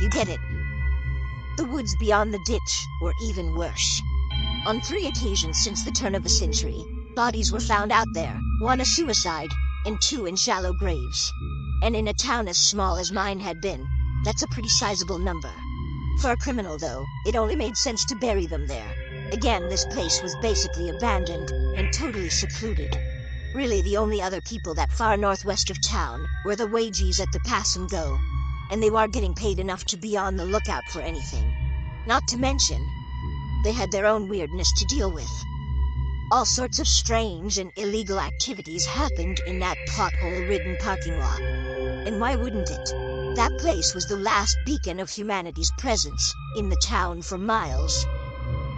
You get it. The woods beyond the ditch, or even worse. On 3 occasions since the turn of the century, bodies were found out there, 1 a suicide, and 2 in shallow graves. And in a town as small as mine had been, that's a pretty sizable number. For a criminal, though, it only made sense to bury them there. Again, this place was basically abandoned and totally secluded. Really, the only other people that far northwest of town were the wages at the pass and go, and they weren't getting paid enough to be on the lookout for anything. Not to mention, they had their own weirdness to deal with. All sorts of strange and illegal activities happened in that pothole-ridden parking lot. And why wouldn't it? That place was the last beacon of humanity's presence in the town for miles.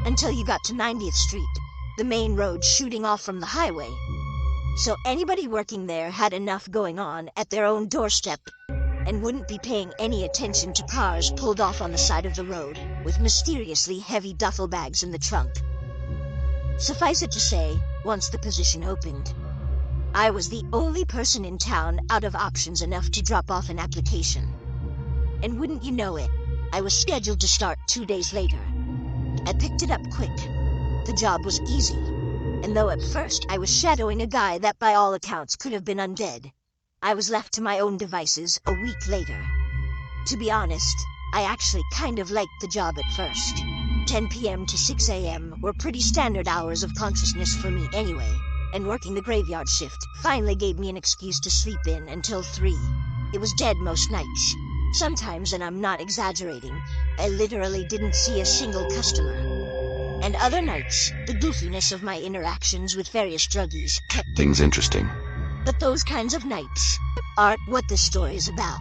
Until you got to 90th Street, the main road shooting off from the highway. So anybody working there had enough going on at their own doorstep and wouldn't be paying any attention to cars pulled off on the side of the road with mysteriously heavy duffel bags in the trunk. Suffice it to say, once the position opened, I was the only person in town out of options enough to drop off an application. And wouldn't you know it, I was scheduled to start 2 days later. I picked it up quick. The job was easy, and though at first I was shadowing a guy that by all accounts could have been undead, I was left to my own devices a week later. To be honest, I actually kind of liked the job at first. 10 p.m. to 6 a.m. were pretty standard hours of consciousness for me anyway, and working the graveyard shift finally gave me an excuse to sleep in until 3. It was dead most nights. Sometimes, and I'm not exaggerating, I literally didn't see a single customer. And other nights, the goofiness of my interactions with various druggies kept things interesting. But those kinds of nights aren't what this story is about.